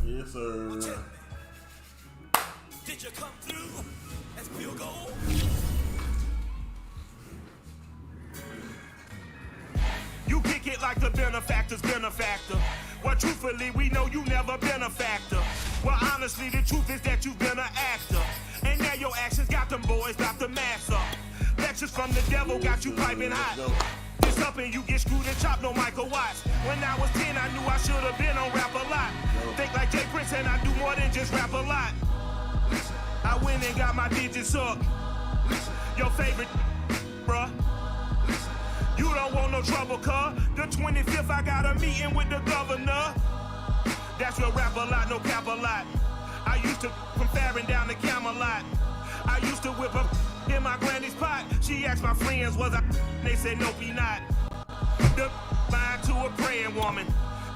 Yes, sir. Did you come through as pure gold? You kick it like the benefactor's benefactor. Well, truthfully, we know you never been a factor. Well, honestly, the truth is that you've been an actor. And now your actions got them boys got the mass up. Lectures from the devil got you piping hot. This up and you get screwed and chopped, no Michael Watts. When I was 10, I knew I should have been on rap a lot. Think like Jay Prince and I do more than just rap a lot. I went and got my digits up. Your favorite, bruh. You don't want no trouble, cuz. The 25th, I got a meeting with the governor. That's your rap a lot, no cap a lot. I used to from Farron down to Camelot. I used to whip up in my granny's pot. She asked my friends, was I? They said, nope, he not. The line to a praying woman.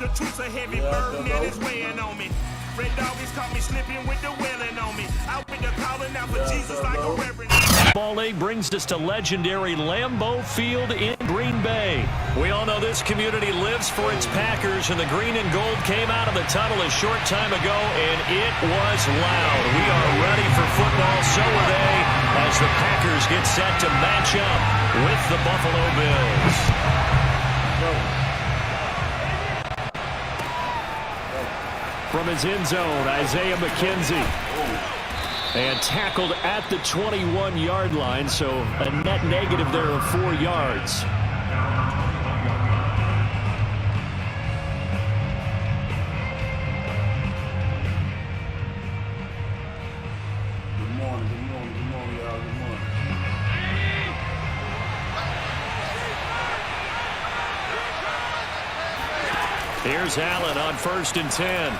The truth's a heavy burden and it's weighing on me. Red doggies caught me slipping with the wailing on me. I went to calling out for Jesus like a reverend. Ball eight brings us to legendary Lambeau Field in Green Bay. We all know this community lives for its Packers, and the green and gold came out of the tunnel a short time ago, and it was loud. We are ready for football, so are they, as the Packers get set to match up with the Buffalo Bills. From his end zone, Isaiah McKenzie. And tackled at the 21-yard line, so a net negative there of 4 yards. Good morning, y'all. Good morning. Here's Allen on 1st and 10.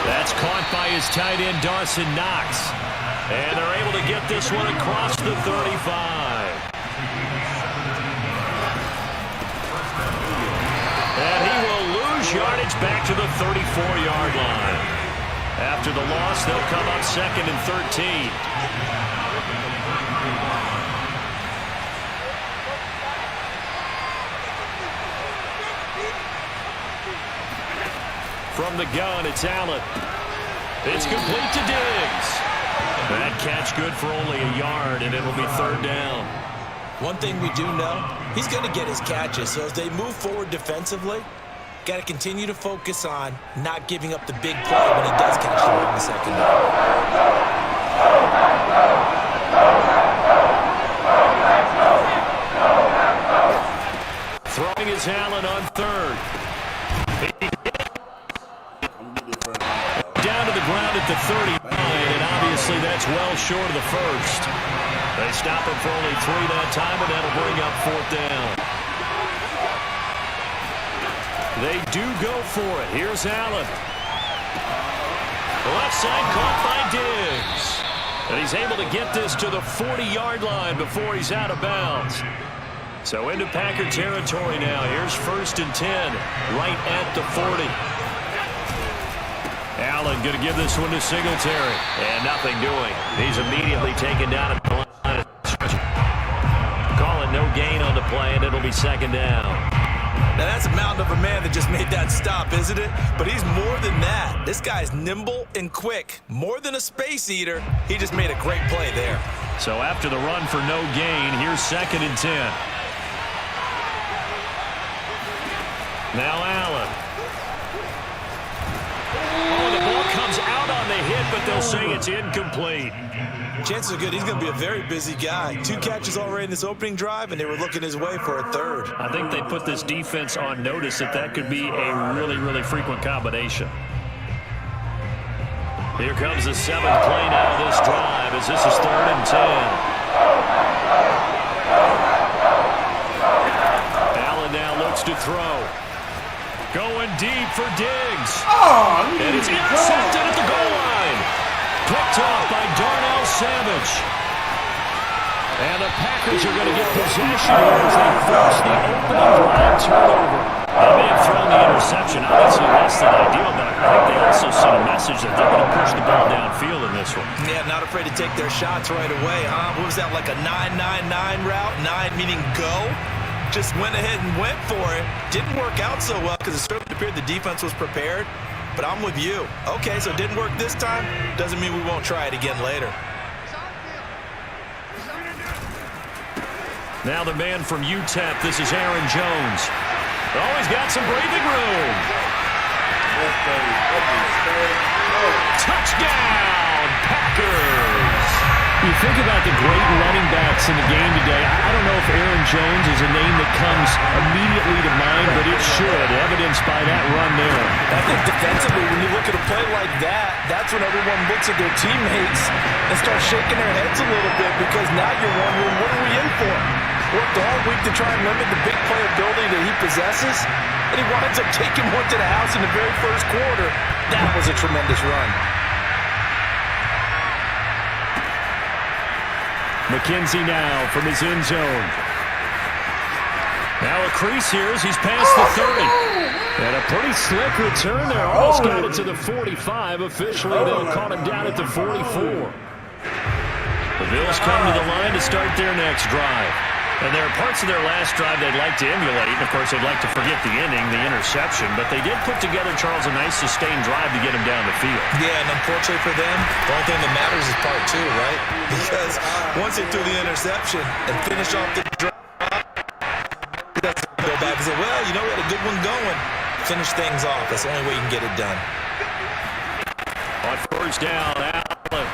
That's caught by his tight end, Dawson Knox. And they're able to get this one across the 35. And he will lose yardage back to the 34-yard line. After the loss, they'll come up 2nd and 13. From the gun, it's Allen. It's complete to Diggs. That catch good for only a yard, and it'll be 3rd down. One thing we do know, he's going to get his catches, so as they move forward defensively, got to continue to focus on not giving up the big play when he does catch the ball in the second down. Throwing is Allen on 3rd. Down to the ground at the 39, and obviously that's well short of the first. They stop him for only 3 that time, and that'll bring up 4th down. They do go for it. Here's Allen. Left side caught by Diggs. And he's able to get this to the 40-yard line before he's out of bounds. So into Packer territory now. Here's 1st and 10, right at the 40. Allen going to give this one to Singletary. And nothing doing. He's immediately taken down at the line of stretch. Call it no gain on the play, and it'll be 2nd down. Now, that's a mountain of a man that just made that stop, isn't it? But he's more than that. This guy's nimble and quick. More than a space eater. He just made a great play there. So after the run for no gain, here's 2nd and 10. Now Allen. Oh, the ball comes out on the hit, but they'll say it's incomplete. Chances are good he's going to be a very busy guy. 2 catches already in this opening drive, and they were looking his way for a 3rd. I think they put this defense on notice that could be a really, really frequent combination. Here comes the 7th play now of this drive as this is 3rd and 10. Allen now looks to throw. Going deep for Diggs. And it's intercepted at the goal line. Picked off by Darnell Savage. And the Packers are going to get possession here as they force the opening drive turnover. They may have thrown the interception, obviously less than ideal, but I think they also sent a message that they're going to push the ball downfield in this one. Yeah, not afraid to take their shots right away, huh? What was that, like a 9-9-9 route? 9 meaning go? Just went ahead and went for it. Didn't work out so well because it certainly appeared the defense was prepared. But I'm with you. Okay, so it didn't work this time. Doesn't mean we won't try it again later. Now the man from UTEP, this is Aaron Jones. Oh, he's got some breathing room. Touchdown, Packers. You think about the great running backs in the game today. I don't know if Aaron Jones is a name that comes immediately to mind, but it should, evidenced by that run there. I think defensively, when you look at a play like that, that's when everyone looks at their teammates and starts shaking their heads a little bit because now you're wondering, what are we in for? Worked all week to try and limit the big playability that he possesses, and he winds up taking one to the house in the very first quarter. That was a tremendous run. McKenzie now from his end zone. Now a crease here as he's past the 30. And a pretty slick return there. Almost got it to the 45. Officially, they'll call him down at the 44. The Bills come to the line to start their next drive. And there are parts of their last drive they'd like to emulate. And, of course, they'd like to forget the ending, the interception. But they did put together, Charles, a nice sustained drive to get him down the field. Yeah, and unfortunately for them, the only thing that matters is part 2, right? Because once they threw the interception and finished off the drive, that's go back and say, well, you know, we had a good one going. Finish things off. That's the only way you can get it done. On 1st down, Allen.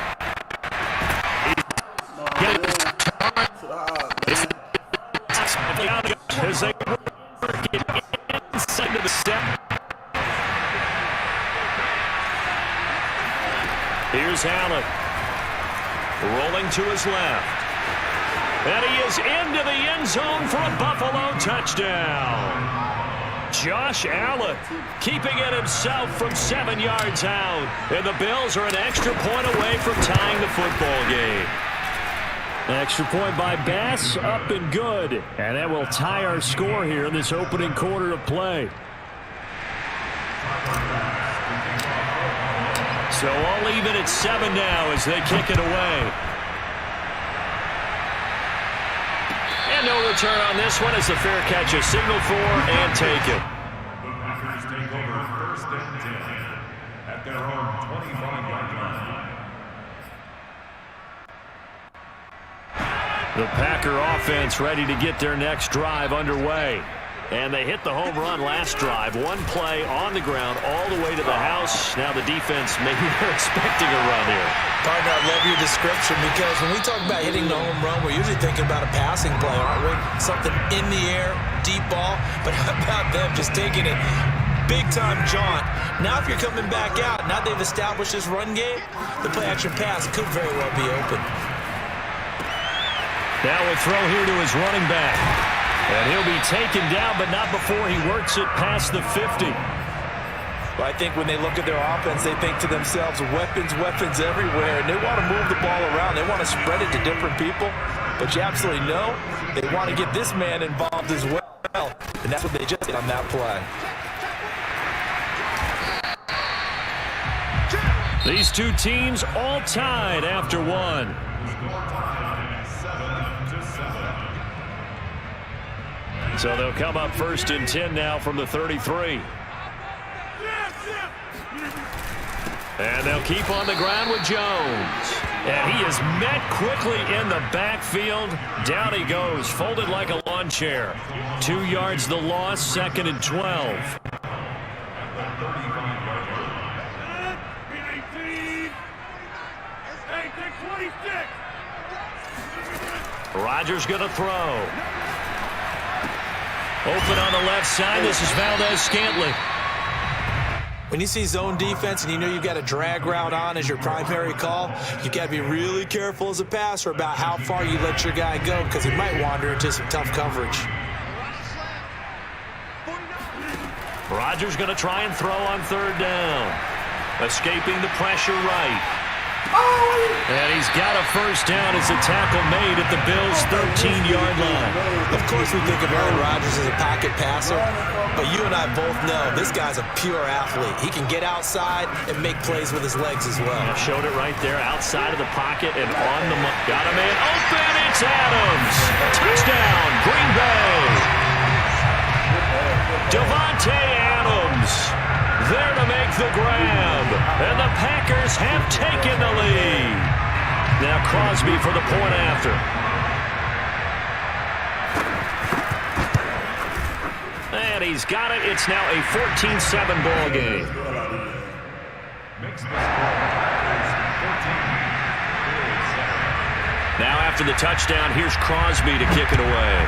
As they work it inside of the step. Here's Allen. Rolling to his left. And he is into the end zone for a Buffalo touchdown. Josh Allen keeping it himself from 7 yards out. And the Bills are an extra point away from tying the football game. Extra point by Bass, up and good. And that will tie our score here in this opening quarter of play. So all even at 7 now as they kick it away. And no return on this one as the fair catch is signaled for and taken. The Packers take over 1st and 10 at their own 25-yard line. The Packer offense ready to get their next drive underway. And they hit the home run last drive. 1 play on the ground all the way to the house. Now the defense, maybe they're expecting a run here. Partner, I love your description because when we talk about hitting the home run, we're usually thinking about a passing play, aren't we? Something in the air, deep ball. But how about them just taking it big-time jaunt? Now if you're coming back out, now they've established this run game, the play-action pass could very well be open. Now we'll throw here to his running back. And he'll be taken down, but not before he works it past the 50. But I think when they look at their offense, they think to themselves, weapons, weapons everywhere, and they want to move the ball around. They want to spread it to different people. But you absolutely know they want to get this man involved as well, and that's what they just did on that play. These two teams all tied after one. So they'll come up 1st and 10 now from the 33. And they'll keep on the ground with Jones. And he is met quickly in the backfield. Down he goes, folded like a lawn chair. 2 yards the loss, 2nd and 12. Rodgers going to throw. Open on the left side. This is Valdez-Scantling. When you see zone defense and you know you've got a drag route on as your primary call, you got to be really careful as a passer about how far you let your guy go because he might wander into some tough coverage. Rodgers going to try and throw on 3rd down. Escaping the pressure right. And he's got a 1st down as a tackle made at the Bills' 13-yard line. Of course we think of Aaron Rodgers as a pocket passer, but you and I both know this guy's a pure athlete. He can get outside and make plays with his legs as well. I showed it right there outside of the pocket and on the mark. Got a man open. It's Adams. Touchdown, Green Bay. Devontae Adams there to make the grab. And the Packers have taken the lead. Now Crosby for the point after. And he's got it. It's now a 14-7 ball game. Now after the touchdown, here's Crosby to kick it away.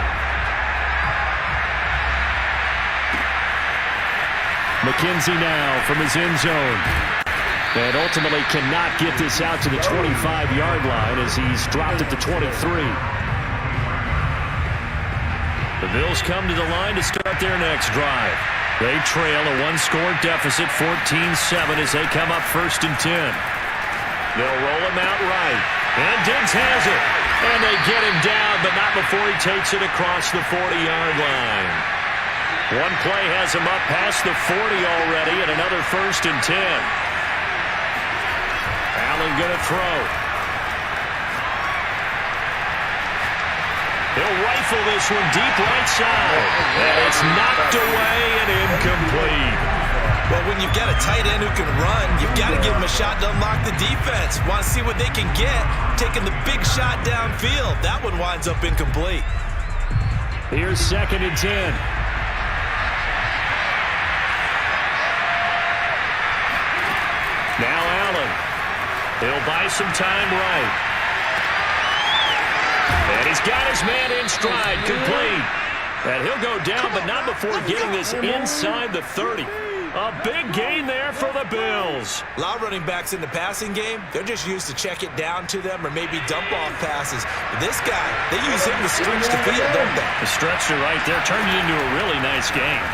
McKenzie now from his end zone. And ultimately cannot get this out to the 25-yard line as he's dropped at the 23. The Bills come to the line to start their next drive. They trail a 1-score deficit, 14-7, as they come up 1st and 10. They'll roll him out right. And Diggs has it. And they get him down, but not before he takes it across the 40-yard line. One play has him up past the 40 already, and another 1st and 10. Allen going to throw. He'll rifle this one deep right side. And it's knocked away and incomplete. Well, when you've got a tight end who can run, you've got to give him a shot to unlock the defense. Want to see what they can get, taking the big shot downfield. That one winds up incomplete. Here's 2nd and 10. Now Allen. He'll buy some time right. And he's got his man in stride, complete. And he'll go down, but not before getting this inside the 30. A big gain there for the Bills. A lot of running backs in the passing game, they're just used to check it down to them or maybe dump off passes. But this guy, they use him to stretch the field, don't they? The stretcher right there turned it into a really nice game.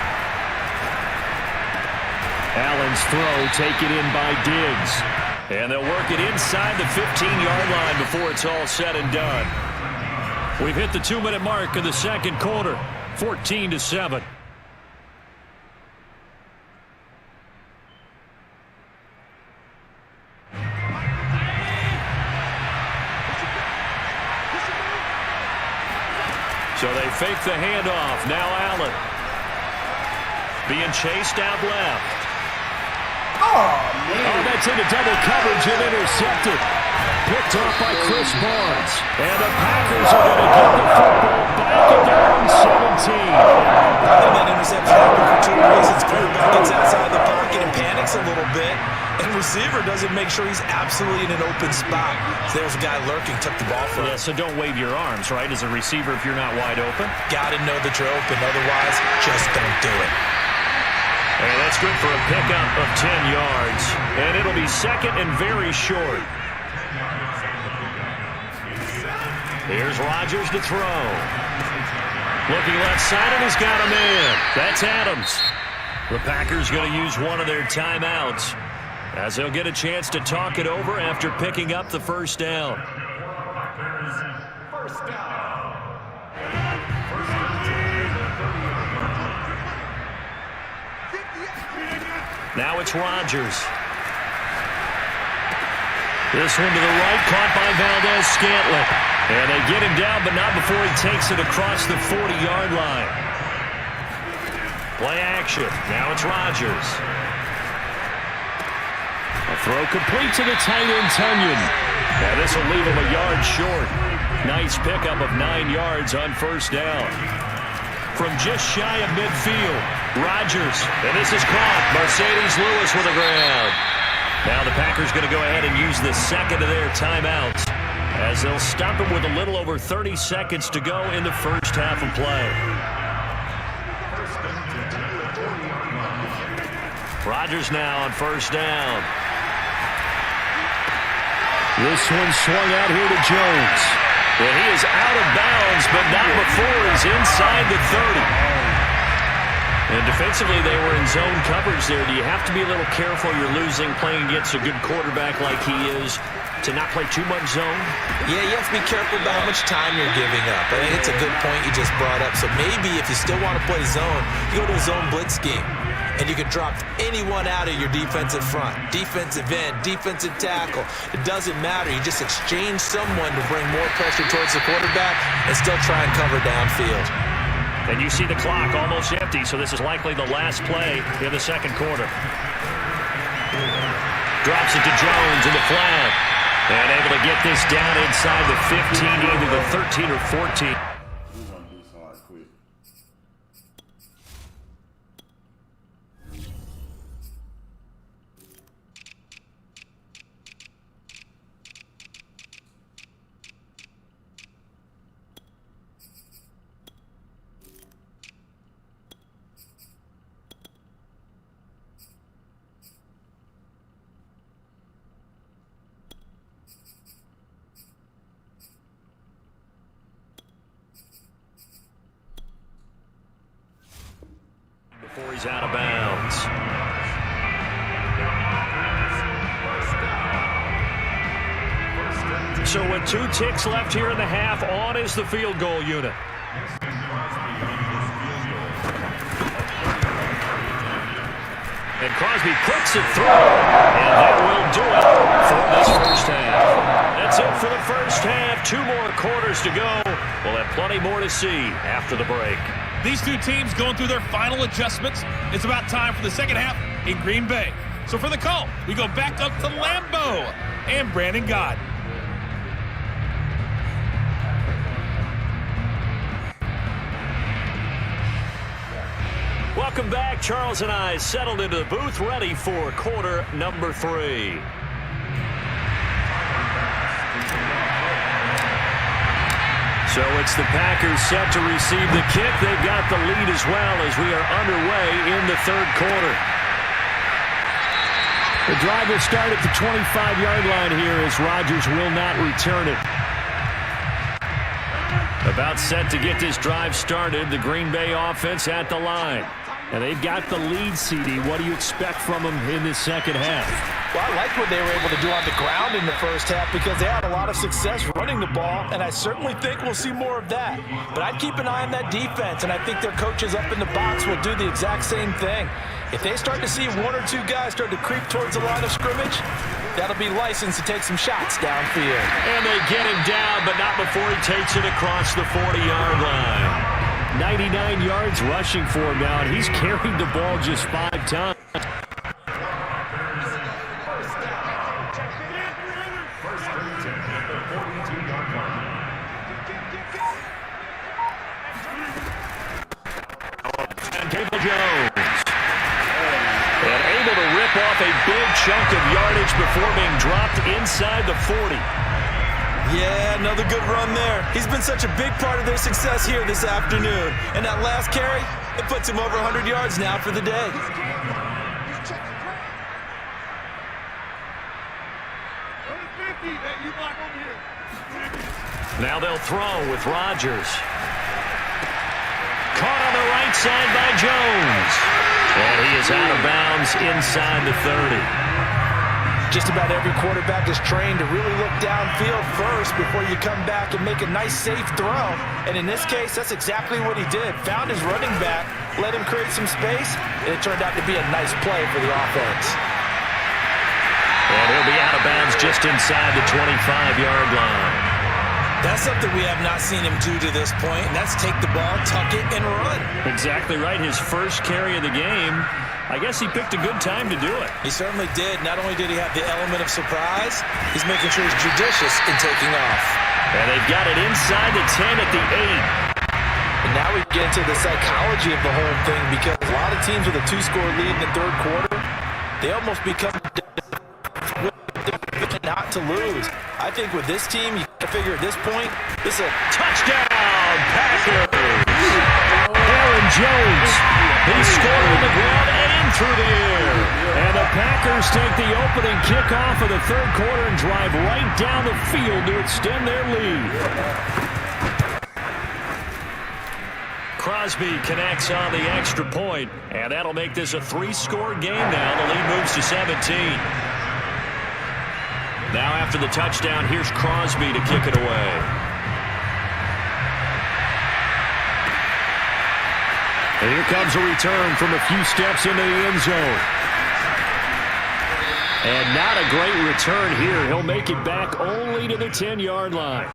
Allen's throw taken in by Diggs. And they'll work it inside the 15-yard line before it's all said and done. We've hit the 2-minute mark of the second quarter, 14-7. So they fake the handoff. Now Allen. Being chased out left. Oh, that's into double coverage and intercepted. Picked off by Chris Barnes. And the Packers are going to get the football back at their own 17. I think that interception happened for 2 reasons. Quarterback gets outside the pocket and panics a little bit. And receiver doesn't make sure he's absolutely in an open spot. So there's a guy lurking, took the ball from him. Yeah, so don't wave your arms, right, as a receiver if you're not wide open. Got to know that you're open. Otherwise, just don't do it. And that's good for a pickup of 10 yards. And it'll be second and very short. Here's Rodgers to throw. Looking left side, and he's got him in. That's Adams. The Packers going to use one of their timeouts as they'll get a chance to talk it over after picking up the first down. First down. Now it's Rodgers. This one to the right, caught by Valdez-Scantling. And they get him down, but not before he takes it across the 40-yard line. Play action. Now it's Rodgers. A throw complete to the tight end, Tunyon. And this will leave him a yard short. Nice pickup of 9 yards on first down. From just shy of midfield, Rodgers. And this is caught. Mercedes Lewis with a grab. Now the Packers going to go ahead and use the second of their timeouts as they'll stop him with a little over 30 seconds to go in the first half of play. Rodgers now on first down. This one swung out here to Jones. And he is out of bounds, but not before he's inside the 30. And defensively, they were in zone coverage there. Do you have to be a little careful? You're losing, playing against a good quarterback like he is, to not play too much zone? Yeah, you have to be careful about how much time you're giving up. I think it's a good point you just brought up. So maybe if you still want to play zone, you go to a zone blitz scheme. And you can drop anyone out of your defensive front. Defensive end, defensive tackle. It doesn't matter. You just exchange someone to bring more pressure towards the quarterback and still try and cover downfield. And you see the clock almost empty, so this is likely the last play in the second quarter. Drops it to Jones in the flat. And able to get this down inside the 15, either the 13 or 14. We're going to do something like quick. Before he's out of bounds. So with 2 ticks left here in the half, on is the field goal unit. And Crosby puts it through. And that will do it for this first half. That's it for the first half. 2 more quarters to go. We'll have plenty more to see after the break. These two teams going through their final adjustments. It's about time for the second half in Green Bay. So for the call, we go back up to Lambeau and Brandon Gott. Welcome back. Charles and I settled into the booth, ready for quarter number 3. So it's the Packers set to receive the kick. They've got the lead as well as we are underway in the third quarter. The drive will start at the 25-yard line here as Rodgers will not return it. About set to get this drive started, the Green Bay offense at the line. And they've got the lead, CD. What do you expect from them in this second half? Well, I like what they were able to do on the ground in the first half because they had a lot of success running the ball, and I certainly think we'll see more of that. But I'd keep an eye on that defense, and I think their coaches up in the box will do the exact same thing. If they start to see 1 or 2 guys start to creep towards the line of scrimmage, that'll be licensed to take some shots downfield. And they get him down, but not before he takes it across the 40-yard line. 99 yards rushing for him now, and he's carried the ball just 5 times. Cable Jones. And able to rip off a big chunk of yardage before being dropped inside the 40. Yeah, another good run there. He's been such a big part of their success here this afternoon. And that last carry, it puts him over 100 yards now for the day. Now they'll throw with Rodgers. Caught on the right side by Jones. And he is out of bounds inside the 30. Just about every quarterback is trained to really look downfield first before you come back and make a nice, safe throw. And in this case, that's exactly what he did. Found his running back, let him create some space, and it turned out to be a nice play for the offense. And he'll be out of bounds just inside the 25-yard line. That's something we have not seen him do to this point, and that's take the ball, tuck it, and run. Exactly right. His first carry of the game. I guess he picked a good time to do it. He certainly did. Not only did he have the element of surprise, he's making sure he's judicious in taking off. And they've got it inside the 10 at the 8. And now we get into the psychology of the whole thing, because a lot of teams with a 2-score lead in the third quarter, they almost become not to lose. I think with this team, you can figure at this point, this is a touchdown, Packers! Aaron Jones, he scored on the ground and through the air. And the Packers take the opening kickoff of the third quarter and drive right down the field to extend their lead. Crosby connects on the extra point, and that'll make this a 3-score game now. The lead moves to 17. Now after the touchdown, here's Crosby to kick it away. And here comes a return from a few steps into the end zone. And not a great return here. He'll make it back only to the 10-yard line.